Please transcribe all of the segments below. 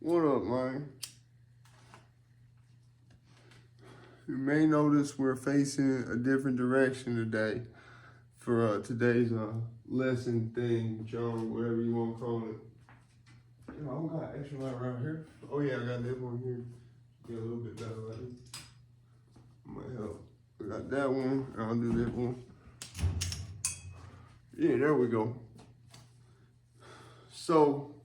What up, man? You may notice we're facing a different direction today for today's lesson thing, John, whatever you want to call it. You know, I don't got extra light around here. Oh yeah, I got this one here. Get a little bit better light. Might help. I got that one, and I'll do that one. Yeah, there we go. So,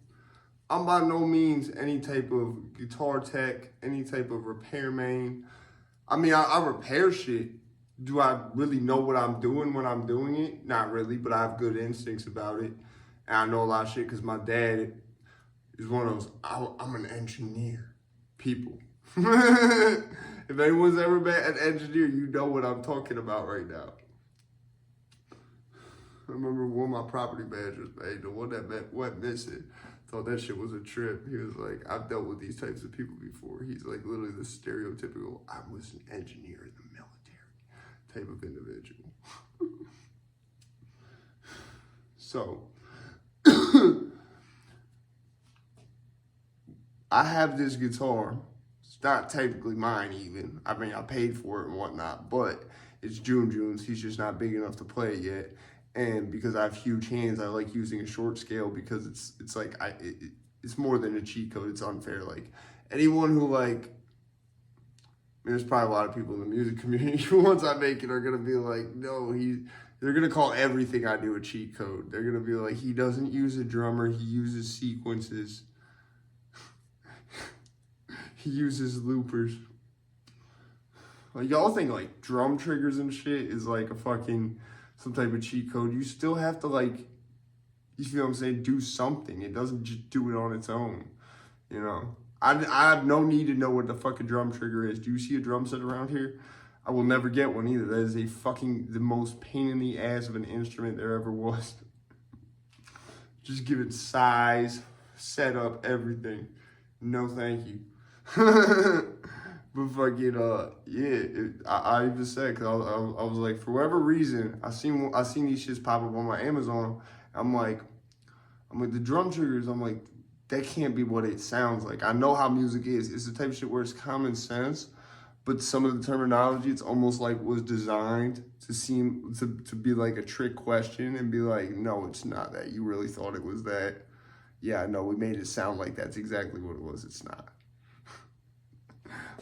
I'm by no means any type of guitar tech, any type of repairman. I mean, I repair shit. Do I really know what I'm doing when I'm doing it? Not really, but I have good instincts about it. And I know a lot of shit because my dad is one of those, I'm an engineer people. If anyone's ever been an engineer, you know what I'm talking about right now. I remember one of my property managers, man, the one that went missing, thought that shit was a trip. He was like, I've dealt with these types of people before. He's like literally the stereotypical, I was an engineer in the military type of individual. So, I have this guitar. It's not technically mine even. I mean, I paid for it and whatnot, but it's June's. He's just not big enough to play it yet. And because I have huge hands, I like using a short scale because it's like, it's more than a cheat code. It's unfair. Like anyone who like, I mean, there's probably a lot of people in the music community once I make it are going to be like, no, they're going to call everything I do a cheat code. They're going to be like, he doesn't use a drummer. He uses sequences. He uses loopers. Like y'all think like drum triggers and shit is like a fucking some type of cheat code. You still have to like, you feel what I'm saying, do something. It doesn't just do it on its own, you know? I have no need to know what the fucking drum trigger is. Do you see a drum set around here? I will never get one either. That is the most pain in the ass of an instrument there ever was. Just give it size, setup, everything. No thank you. But fucking, I even said, cause I was like, for whatever reason, I seen these shits pop up on my Amazon. I'm like, the drum triggers, I'm like, that can't be what it sounds like. I know how music is. It's the type of shit where it's common sense, but some of the terminology, it's almost like was designed to be like a trick question and be like, no, it's not that. You really thought it was that. Yeah, no, we made it sound like that's exactly what it was. It's not.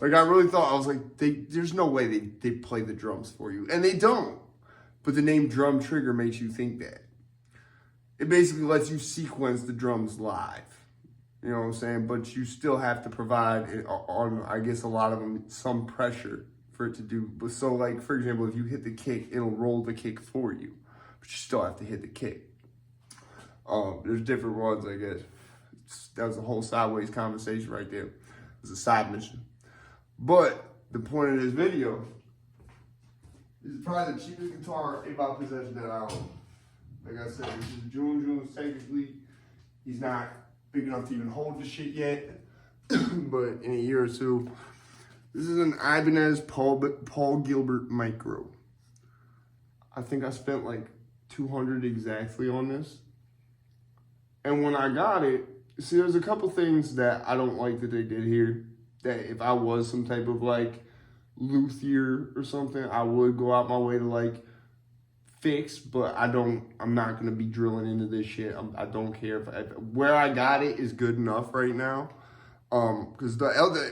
Like, I really thought, I was like, there's no way they play the drums for you. And they don't. But the name drum trigger makes you think that. It basically lets you sequence the drums live. You know what I'm saying? But you still have to provide, on I guess a lot of them, some pressure for it to do. But so, like, for example, if you hit the kick, it'll roll the kick for you. But you still have to hit the kick. There's different ones, I guess. That was a whole sideways conversation right there. It was a side mission. But the point of this video is probably the cheapest guitar in my possession that I own. Like I said, this is June's. Technically, he's not big enough to even hold the shit yet. But in a year or two, this is an Ibanez Paul Gilbert Micro. I think I spent like $200 exactly on this. And when I got it, see, there's a couple things that I don't like that they did here. That if I was some type of like luthier or something, I would go out my way to like fix, but I'm not going to be drilling into this shit. I don't care where I got it is good enough right now. Cause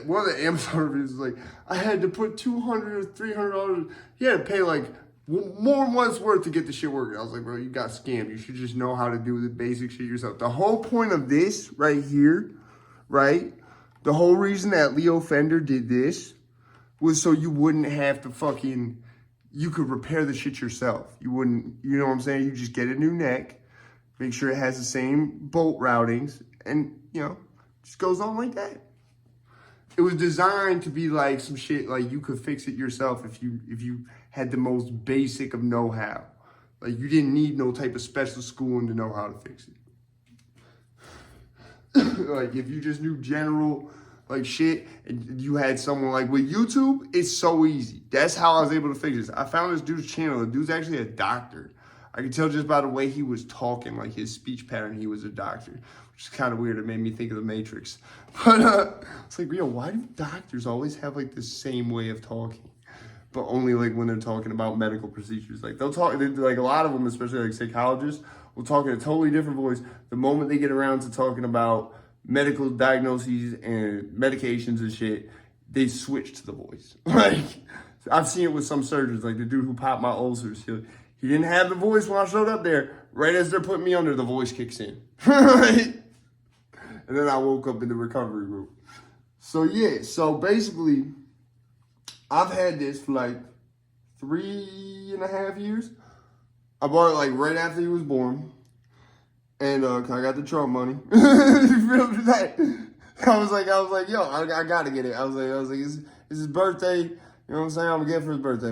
one of the Amazon reviews is like, I had to put $200 or $300. He had to pay like more months worth to get the shit working. I was like, bro, you got scammed. You should just know how to do the basic shit yourself. The whole point of this right here, right? The whole reason that Leo Fender did this was so you wouldn't have to you could repair the shit yourself. You wouldn't, you know what I'm saying? You just get a new neck, make sure it has the same bolt routings, and, you know, just goes on like that. It was designed to be like some shit, like you could fix it yourself if you had the most basic of know-how. Like you didn't need no type of special schooling to know how to fix it. Like if you just knew general like shit and you had someone like with YouTube, it's so easy. That's how I was able to fix this. I found this dude's channel. The dude's actually a doctor. I could tell just by the way he was talking, like his speech pattern, he was a doctor, which is kind of weird. It made me think of the Matrix. But it's like, yo, why do doctors always have like the same way of talking? But only like when they're talking about medical procedures. Like they'll talk, like a lot of them, especially like psychologists, will talk in a totally different voice. The moment they get around to talking about medical diagnoses and medications and shit, they switch to the voice. Like, I've seen it with some surgeons, like the dude who popped my ulcers. He didn't have the voice when I showed up there. Right as they're putting me under, the voice kicks in. Right? And then I woke up in the recovery room. So yeah, so basically, I've had this for like 3.5 years. I bought it like right after he was born. And I got the Trump money. I was like, yo, I gotta get it. I was like, it's his birthday. You know what I'm saying? I'm gonna get it for his birthday.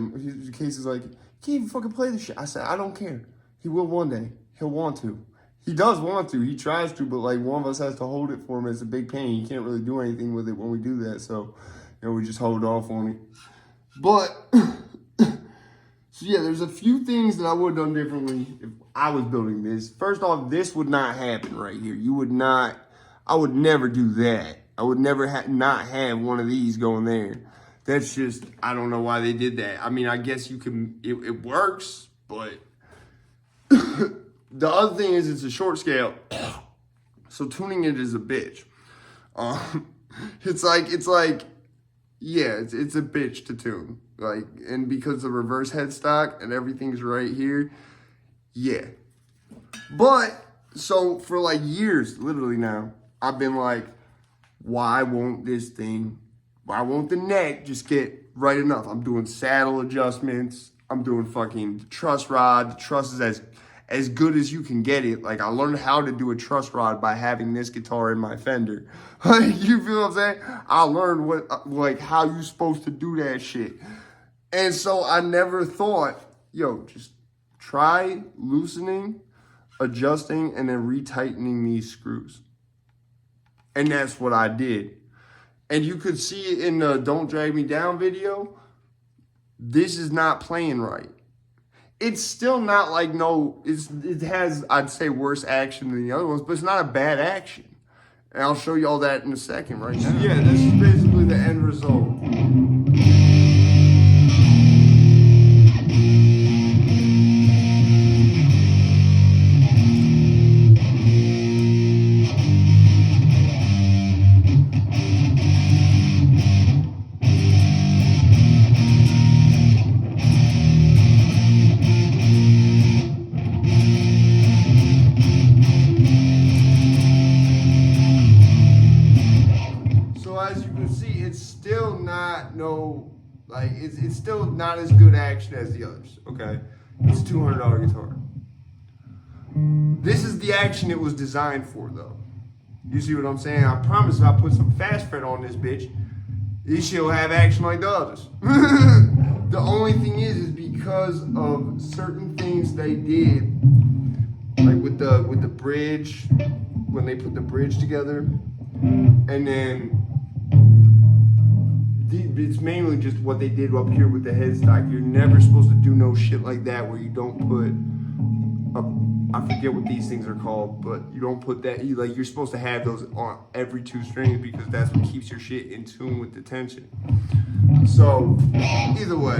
Casey's like, you can't even fucking play this shit. I said, I don't care. He will one day. He'll want to. He does want to. He tries to, but like one of us has to hold it for him. It's a big pain. He can't really do anything with it when we do that. So, we just hold off on it. But, so yeah, there's a few things that I would have done differently if I was building this. First off, this would not happen right here. I would never do that. I would never not have one of these going there. That's just, I don't know why they did that. I mean, I guess you can, it works, but the other thing is it's a short scale. So tuning it is a bitch. It's like, yeah, it's a bitch to tune. Like, and because the reverse headstock and everything's right here, yeah. But, so for like years, literally now, I've been like, why won't the neck just get right enough? I'm doing saddle adjustments. I'm doing fucking truss rod. The truss is as good as you can get it. Like, I learned how to do a truss rod by having this guitar in my Fender. Like, you feel what I'm saying? I learned how you supposed to do that shit. And so I never thought, yo, just try loosening, adjusting, and then retightening these screws. And that's what I did. And you could see it in the Don't Drag Me Down video. This is not playing right. It's still not like, it has, I'd say, worse action than the other ones, but it's not a bad action. And I'll show you all that in a second right now. Yeah, this is basically the end result. It's still not as good action as the others, okay? It's a $200 guitar. This is the action it was designed for, though. You see what I'm saying? I promise if I put some fast fret on this bitch, this shit will have action like the others. The only thing is because of certain things they did, like with the bridge, when they put the bridge together, and then it's mainly just what they did up here with the headstock. You're never supposed to do no shit like that where you don't put I forget what these things are called, but you don't put that, you're supposed to have those on every 2 strings because that's what keeps your shit in tune with the tension. So, either way.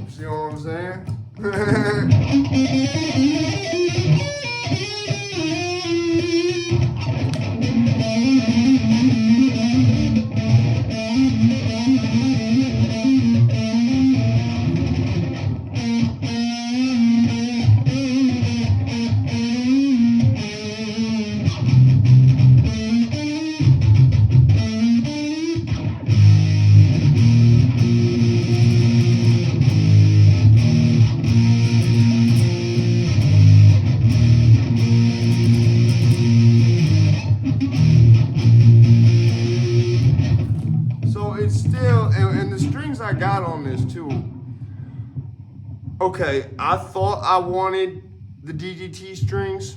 See what I'm saying? I got on this too. Okay, I thought I wanted the DDT strings.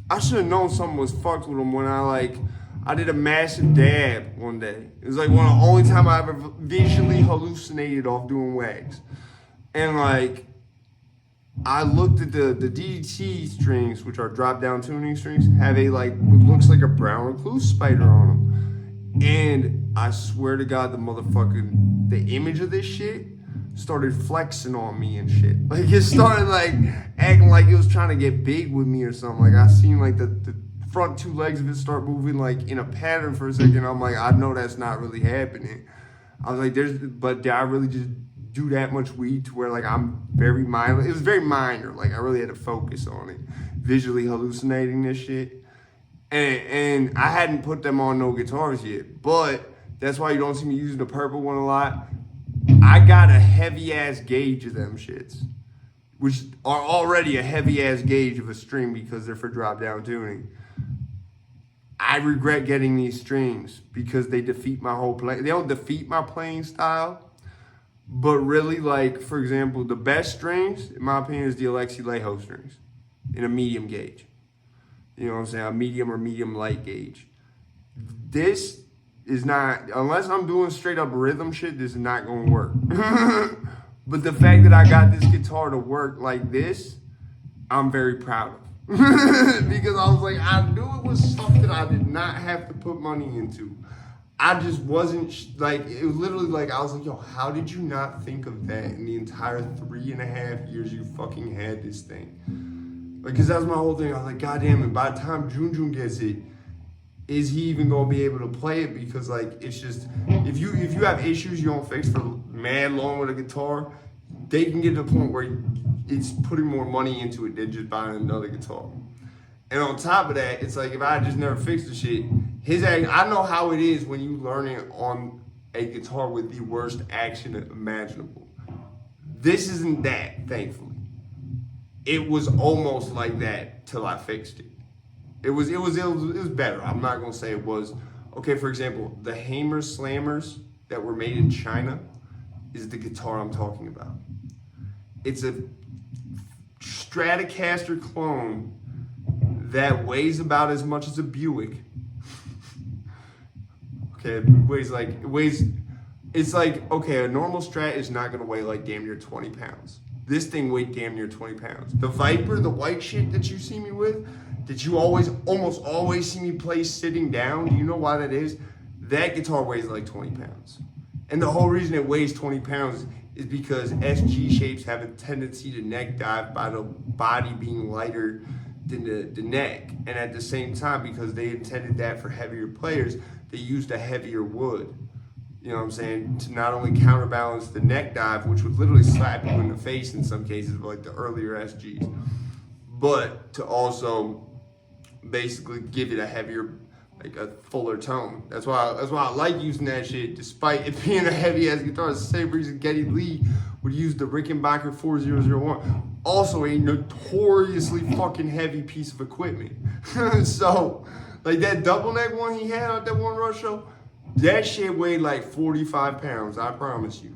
I should have known something was fucked with them when I did a massive dab one day. It was like one of the only time I ever visually hallucinated off doing wags. And like, I looked at the DDT strings, which are drop down tuning strings, have a like, looks like a brown recluse spider on them. And I swear to God, the image of this shit started flexing on me and shit. Like it started like acting like it was trying to get big with me or something. Like I seen like the front two legs of it start moving like in a pattern for a second. I'm like, I know that's not really happening. I was like, but did I really just do that much weed to where like I'm very minor? It was very minor. Like I really had to focus on it, visually hallucinating this shit. And I hadn't put them on no guitars yet, but that's why you don't see me using the purple one a lot. I got a heavy ass gauge of them shits, which are already a heavy ass gauge of a string because they're for drop down tuning. I regret getting these strings because they defeat my whole play. They don't defeat my playing style, but really, like, for example, the best strings, in my opinion, is the Alexi Laiho strings in a medium gauge. You know what I'm saying? A medium or medium light gauge. This is not, unless I'm doing straight up rhythm shit, this is not gonna work. But the fact that I got this guitar to work like this, I'm very proud of. Because I was like, I knew it was something I did not have to put money into. I just wasn't, like, it was literally like, I was like, yo, how did you not think of that in the entire 3.5 years you fucking had this thing? Like, cause that was my whole thing. I was like, God damn it, by the time Jun gets it, is he even gonna be able to play it? Because like, it's just, if you have issues you don't fix for mad long with a guitar, they can get to the point where it's putting more money into it than just buying another guitar. And on top of that, it's like, if I just never fixed the shit, I know how it is when you learn it on a guitar with the worst action imaginable. This isn't that, thankfully. It was almost like that till I fixed it. It was better. I'm not gonna say it was. Okay, for example, the Hamer Slammers that were made in China is the guitar I'm talking about. It's a Stratocaster clone that weighs about as much as a Buick. Okay, it's like, okay, a normal Strat is not gonna weigh like damn near 20 pounds. This thing weighed damn near 20 pounds. The Viper, the white shit that you see me with, that you almost always see me play sitting down, do you know why that is? That guitar weighs like 20 pounds. And the whole reason it weighs 20 pounds is because SG shapes have a tendency to neck dive by the body being lighter than the neck. And at the same time, because they intended that for heavier players, they used a heavier wood. You know what I'm saying? To not only counterbalance the neck dive, which would literally slap you in the face in some cases, like the earlier SGs, but to also basically give it a heavier, like a fuller tone. That's why I like using that shit, despite it being a heavy ass guitar. It's the same reason Geddy Lee would use the Rickenbacker 4001. Also a notoriously fucking heavy piece of equipment. So, like that double neck one he had at that one Rush show, that shit weighed like 45 pounds, I promise you.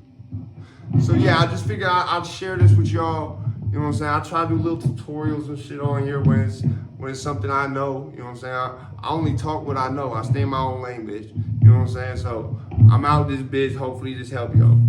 So yeah, I just figured I'd share this with y'all. You know what I'm saying? I try to do little tutorials and shit on here when it's something I know. You know what I'm saying? I only talk what I know. I stay in my own lane, bitch. You know what I'm saying? So I'm out this bitch. Hopefully this help y'all.